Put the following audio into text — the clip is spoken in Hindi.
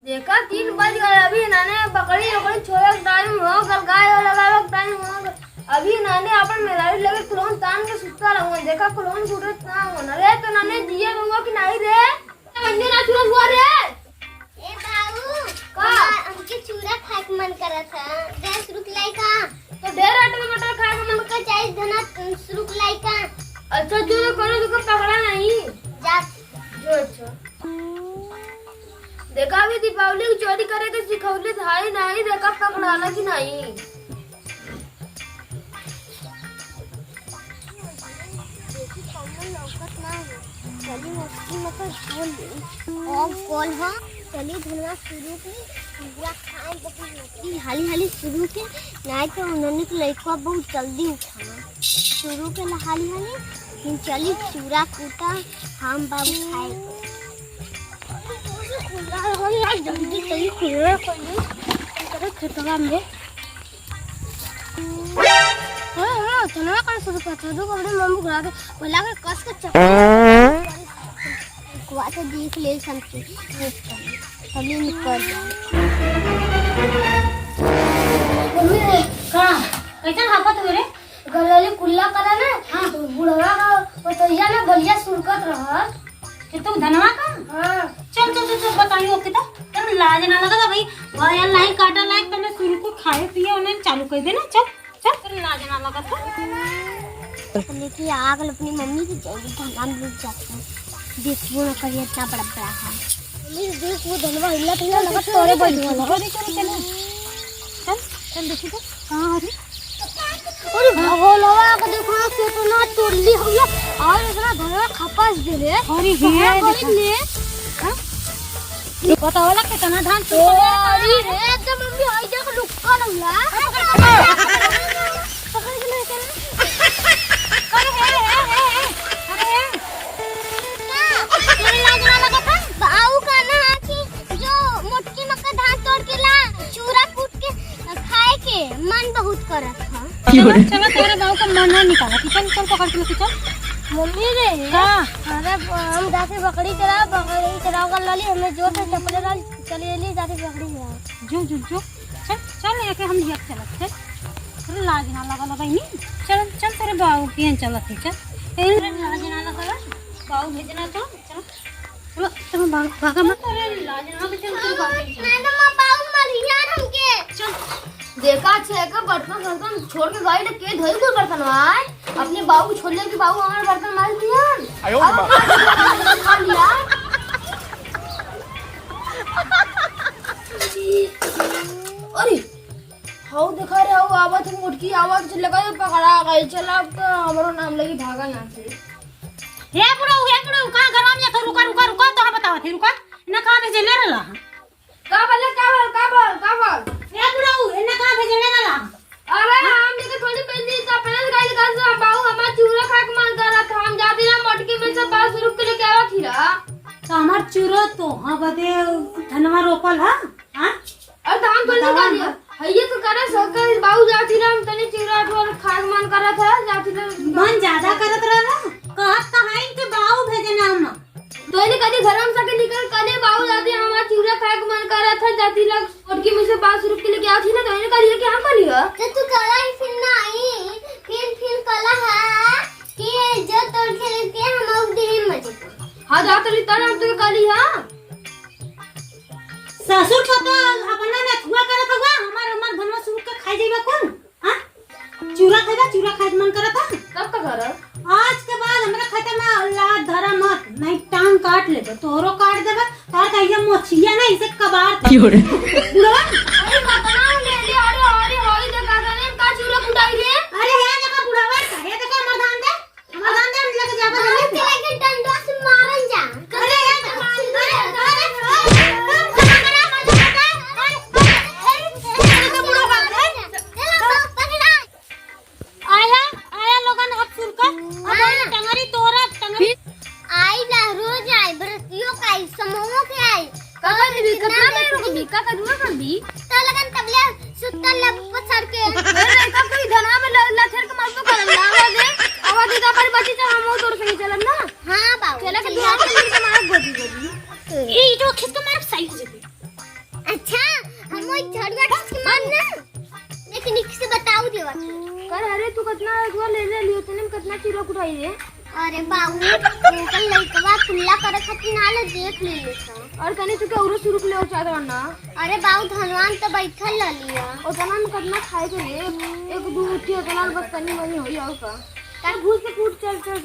देखा 3 बज गए, अभी इन्होंने बकरी बकरी छोड़े टाइम हो गल, गाय लगा टाइम हो गल, अभी इन्होंने अपन मेलारी लगे क्लोन तान के सुता रहूं। देखा क्लोन छूटे ना हो न रे, तो इन्होंने जिए दूंगा कि नहीं रे मंजे ना छूट हुआ रे। ए बाबू का हमके चूरा खाए के मन करत है, गैस रुक लाई का तो ढेर टमाटर खाए के मन का चाय धना रुक लाई का। अच्छा जो करो तो पकड़ा नहीं जा जो। अच्छा देखा अभी दीपावली की चोरी करे के सिखौले था ही नहीं, देखा पकड़ाला कि नहीं। चलिए मस्ती में तो बोल और कॉल है, चलिए धनवा शुरू के पूरा खाए बहुत हाली हाली शुरू के, नहीं तो उन्होंने तो लड़का बहुत जल्दी उठाना शुरू के हाली हाली, फिर चलिए चूरा कूटा हम बाबू खाए जल्दी चलिए खुला खेतवा में धनवा कर शुरू करते हैं। अपने मम्मी घुरा के बोला के कस के चक्कर तो देख ले समझे चलिए निकल मम्मी का कैसा हापत मेरे गलले कुल्ला करा ना। हां बुढ़वा का बतैया ना गलिया सुरकत रहा कि तुम धनवा का। हां चल चल चल बताइयो के तो लाज ना लगा भाई, गाय लाई काटा लायक तुमने शुरू को खाए पिए उन्हें चालू कर देना। चल चल लाज ना लगा था लेकिन आग अपनी मम्मी की जल्दी धनवा में रुक जाते हैं, देखो ना करिए इतना बड़ा बड़ा है मम्मी देख वो धनवा हिला तो लगा तोरे बढ़िया लगा। चल चल चल चल देखी तो कहां है। अरे भगोलवा को देखो ना कितना टोली हो गया और इतना धनवा खपास दे रे। अरे हे ले ये पता होला कितना धान तो अरे रे तो मम्मी आई देख लुक्का नला पकड़ के ले चल। अरे हे अरे तेरे लाज ना लगा था बाऊ का ना कि जो मोटकी मक्का धान तोड़ के ला चूरा कूट के खाए के मन बहुत करत था। चलो तेरे बाबू का मन नहीं निकाला कि चल चल पकड़ के लेके चल। मम्मी रे अरे हम जाके बकरी चराव कर लाली, हमें जोर से चपले डाल चली ले जाके बकरी चराव जो जो जो चल चल लेके हम लिया चलत थे। अरे लाज ना लगा नहीं। चल चल तेरे बाबू के चलत थे। चल तेरे लाज ना लगा बाबू भेजना तो चल चलो तुम भागा मत। अरे लाज ना लगा चल तेरे बाबू नहीं तो मां बाऊ मारी यार हमके। चल देखा छे का बर्तन बर्तन छोड़ के गई के धोई कोई बर्तन आए अपने बाबू को छोड़ ले के बाबू हमारे बर्तन मार दिया खा लिया। अरे हाउ देखा रे हाउ आवाज मुटकी आवाज लगा तो पकड़ा गई। चल अब तो हमारो नाम लगी भागा यहाँ से। हे बुढ़ऊ कहां घर में जाकर रुका रुका रुका तो बतावा थे रुका ना कहां भेजे ले रहा का बोल हे बुढ़ऊ इन्हें कहां भेजे ले रहा। अरे हम देखे थोड़ी पहले तो अपने गाड़ी लगा से बाबू हमारा चूरा खा के मन कर रहा था, हम जाते ना मटके में से बाल शुरू के लेके आवा थी रा तो हमार चूरो तो हां बदे धनवा रोपल हां हां और धान तो निकाल दिया हइये तो करे सकर बाबू जाती ना हम तने चूरा ठोर खा के मन कर रहा था जाती ना मन ज्यादा करत रहला कहत कहां के बाबू भेजे ना हम तो इने कदी घर में सके निकल कदे बाबू जाती हमारा चूरा खा के मन कर रहा था जाती ना मटके में से बाल शुरू के लेके आती ना तो इने करिए क्या करियो तो तू कला ही फिर ना आई फिर कला है कि जो तोड़ के लेके हम और दे मजे हां जा तो तरह हम तो कली हां ससुर छतो अपना ने थुआ करत हुआ हमार धनवा शुरू के खाई देबे कौन हां चूरा खाए मन करत कब तक घर आज के बाद हमरा खाता में अल्लाह धरा मत नहीं टांग काट लेबे तोरो काट देबे तार कहिया मोछिया नहीं से कबार बुढ़वा। अरे बताना ले ले अरे होई जगह ने का चूरा कुटाई रे। अरे हे जगह बुढ़वा हे जगह मरदान दे हम लेके जाबे के लेके डंडा से मारन जा। अरे आया लोगन अब सुरका अब टंगरी तोरा टंगरी आई ला रोज आई बरतियों का आई समूह के आई काका ने कितना में रुक दी काका दुआ कर दी तो लगन तबले सुतल लब पछड़ के अरे का कोई धना में ला थेर के मार तो करन आवाज दे पर बची जा हम तोर संग चलन ना। हां बाबू चला के दुआ के मार गोदी गोदी ए तो खिस के मार सही हो जेबे कितना हुआ ले लियो तने कितना चिड़क उठाई रे। अरे बाबू ओकर लइकवा कुल्ला करे खातिर ना ले देख ले लेसा। और कने तू के औरो शुरू ले चाहत ना। अरे बाबू धनवान तो बैठल ललिया और तना में कितना खाए के रे एक दो उठी तना बस तनी बनी होई और का तार भूल के फूट चल चल